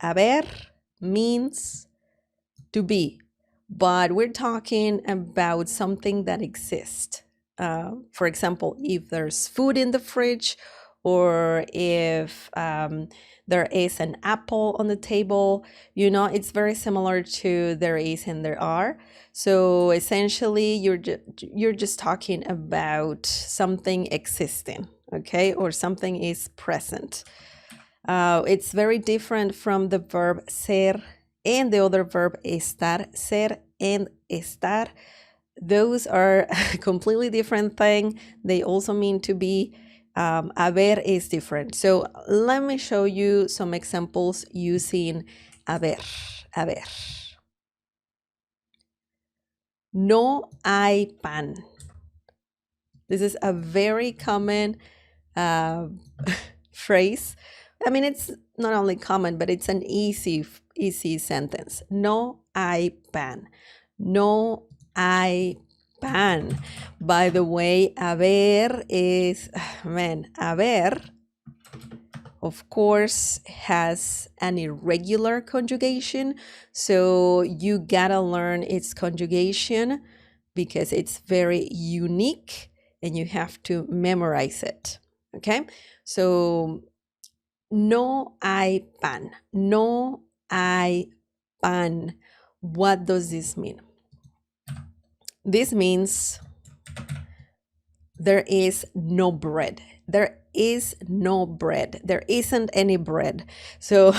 haber means to be, but we're talking about something that exists. For example, if there's food in the fridge, or if there is an apple on the table, it's very similar to there is and there are. So essentially, you're just talking about something existing, okay, or something is present. It's very different from the verb ser and the other verb estar. Ser and estar, those are a completely different thing. They also mean to be. Haber is different. So let me show you some examples using haber. Haber. No hay pan. This is a very common phrase. I mean, it's not only common, but it's an easy sentence. No hay pan. No hay pan. By the way, haber is, haber, of course, has an irregular conjugation. So you gotta learn its conjugation because it's very unique and you have to memorize it. Okay? So, no hay pan. No hay pan. What does this mean? This means there is no bread. There is no bread. There isn't any bread. So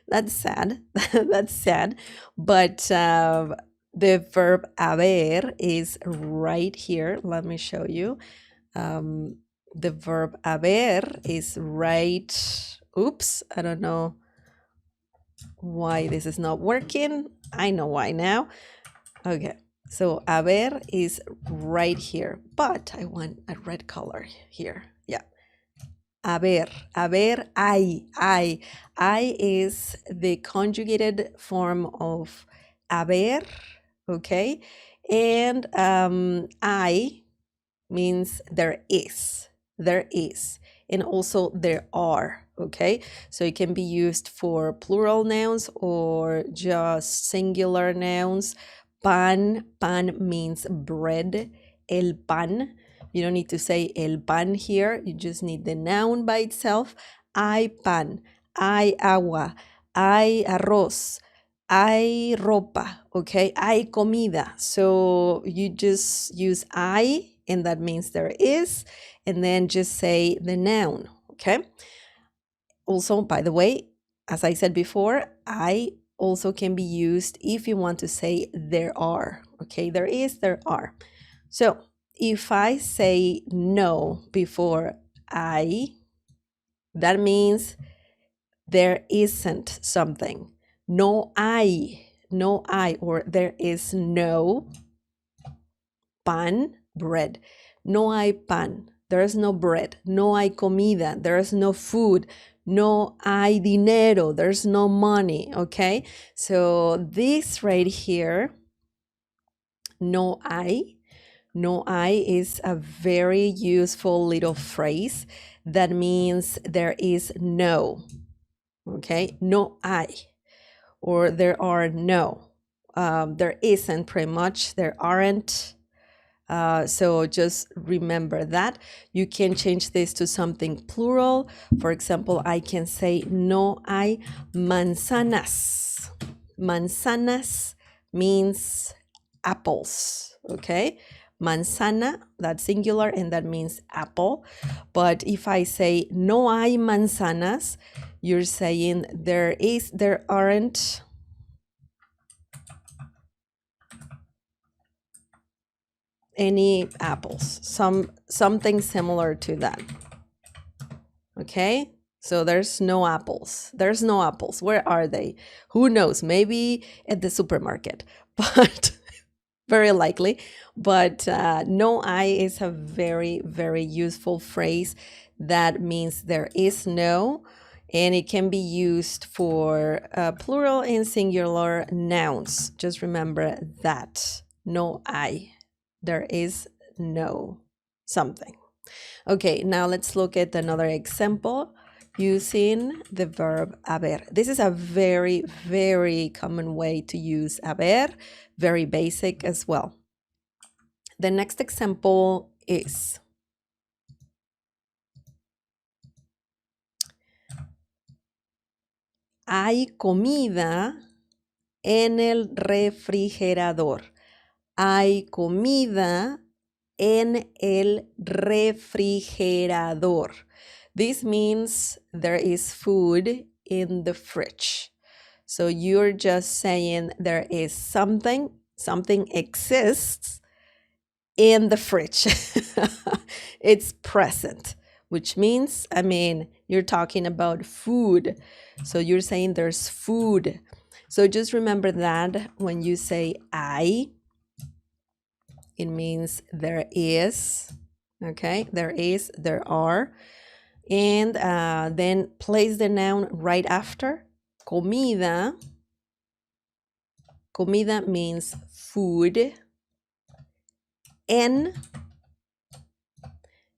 that's sad. That's sad. But the verb haber is right here. Let me show you. The verb haber is right. Oops, I don't know why this is not working. I know why now. Okay, so haber is right here, but I want a red color here. Yeah. Haber, hay. Hay is the conjugated form of haber, okay? And I means there is, and also there are, okay? So it can be used for plural nouns or just singular nouns. Pan means bread. El pan, you don't need to say el pan here, you just need the noun by itself. Hay pan, hay agua, hay arroz, hay ropa, okay? Hay comida. So you just use hay, and that means there is, and then just say the noun, okay? Also, by the way, as I said before, I also can be used if you want to say there are, okay? There is, there are. So if I say no before I, that means there isn't something. No hay, or there is no pan, bread. No hay pan, there is no bread. No hay comida, there is no food. No hay dinero, there's no money, okay? So this right here, no hay is a very useful little phrase that means there is no, okay? No hay, or there are no. There isn't, pretty much, there aren't. So just remember that. You can change this to something plural. For example, I can say no hay manzanas. Manzanas means apples, okay? Manzana, that's singular, and that means apple. But if I say no hay manzanas, you're saying there aren't any apples, something similar to that. Okay, so there's no apples. Where are they? Who knows? Maybe at the supermarket, but very likely. But no hay is a very, very useful phrase that means there is no, and it can be used for plural and singular nouns. Just remember that. No hay. There is no something. Okay, now let's look at another example using the verb haber. This is a very, very common way to use haber, very basic as well. The next example is hay comida en el refrigerador. Hay comida en el refrigerador. This means there is food in the fridge. So you're just saying there is something exists in the fridge. It's present, which means, you're talking about food. So you're saying there's food. So just remember that when you say I, it means there is, okay? There is, there are. And then place the noun right after. Comida. Comida means food. En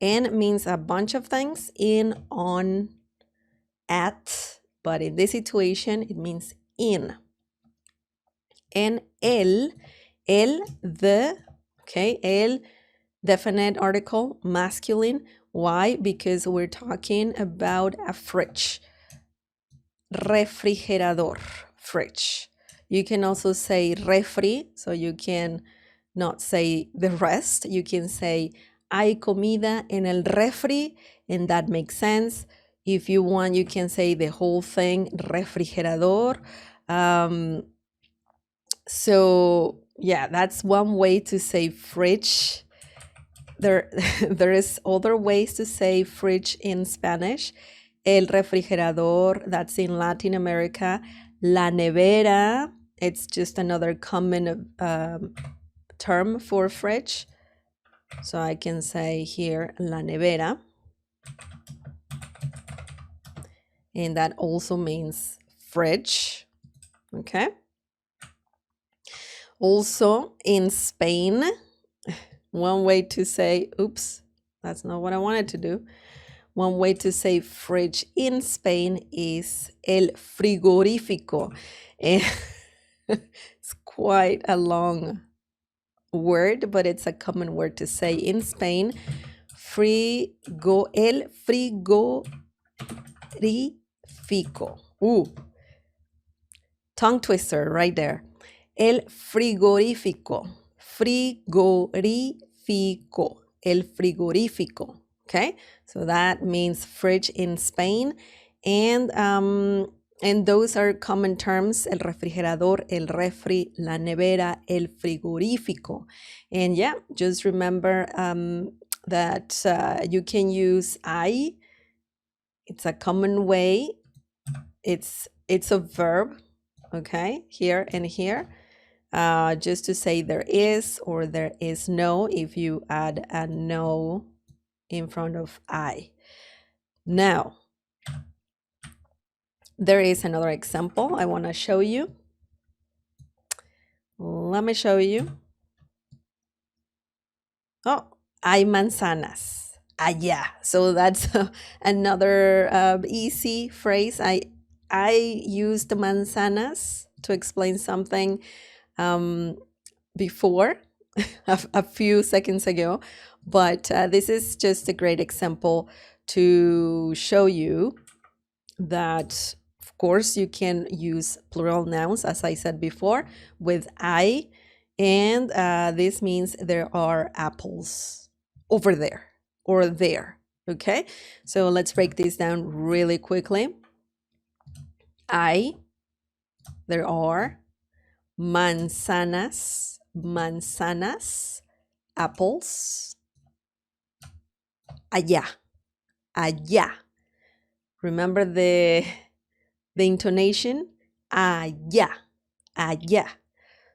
means a bunch of things. In, on, at. But in this situation, it means in. And el, the, okay, el, definite article, masculine. Why? Because we're talking about a fridge. Refrigerador, fridge. You can also say refri, so you can not say the rest. You can say hay comida en el refri, and that makes sense. If you want, you can say the whole thing, refrigerador. So yeah, that's one way to say fridge. There is other ways to say fridge in Spanish. El refrigerador, that's in Latin America. La nevera, it's just another common term for fridge. So I can say here, la nevera. And that also means fridge, okay? Also in Spain, one way to say, oops, that's not what I wanted to do. One way to say fridge in Spain is el frigorífico. It's quite a long word, but it's a common word to say in Spain. El frigorífico. Ooh, tongue twister right there. El frigorífico. Frigorífico. El frigorífico. Okay, so that means fridge in Spain. And those are common terms, el refrigerador, el refri, la nevera, el frigorífico. And yeah, just remember that you can use I. It's a common way. It's a verb, okay, here and here. Just to say there is or there is no, if you add a no in front of I. Now, there is another example I want to show you. Let me show you. Oh, hay manzanas allá. So that's another easy phrase. I used manzanas to explain something before, a few seconds ago, but this is just a great example to show you that, of course, you can use plural nouns, as I said before, with I, and this means there are apples over there or there, okay? So let's break this down really quickly. There are manzanas, apples. Allá, allá. Remember the intonation? Allá, allá.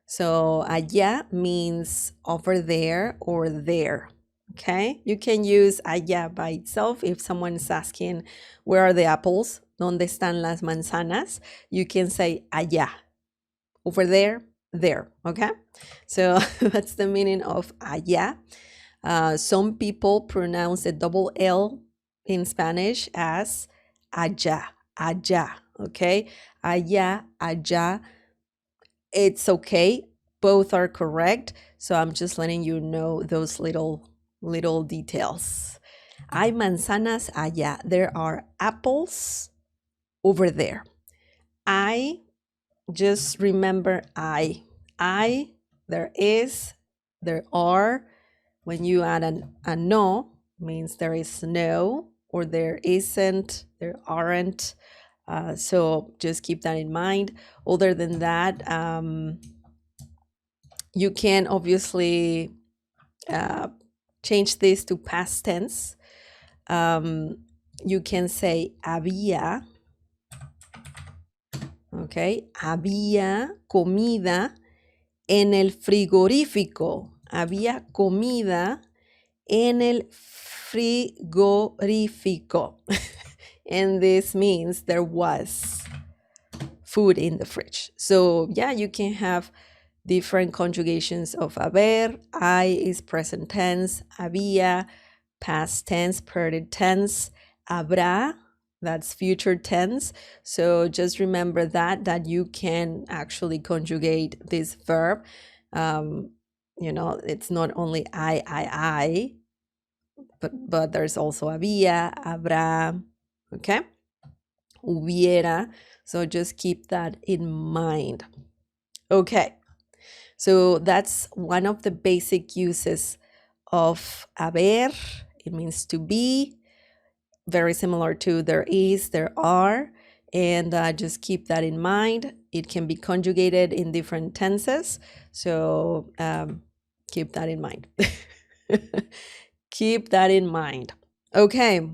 So allá means over there or there, okay? You can use allá by itself if someone is asking, where are the apples? ¿Dónde están las manzanas? You can say allá, over there, there, okay? So that's the meaning of allá. Some people pronounce the double L in Spanish as allá, allá, okay? Allá, allá. It's okay. Both are correct. So I'm just letting you know those little details. Hay manzanas allá. There are apples over there. I just remember I, there is, there are. When you add a no, means there is no, or there isn't, there aren't. So just keep that in mind. Other than that, you can obviously change this to past tense. You can say había, okay? Había comida en el frigorífico. Había comida en el frigorífico. And this means there was food in the fridge. So yeah, you can have different conjugations of haber. I is present tense. Había, past tense, present tense. Habrá, that's future tense. So just remember that you can actually conjugate this verb. It's not only I, but there's also había, habrá, okay? Hubiera. So just keep that in mind. Okay. So that's one of the basic uses of haber. It means to be, very similar to there is, there are, and just keep that in mind. It can be conjugated in different tenses, so keep that in mind. Keep that in mind. Okay,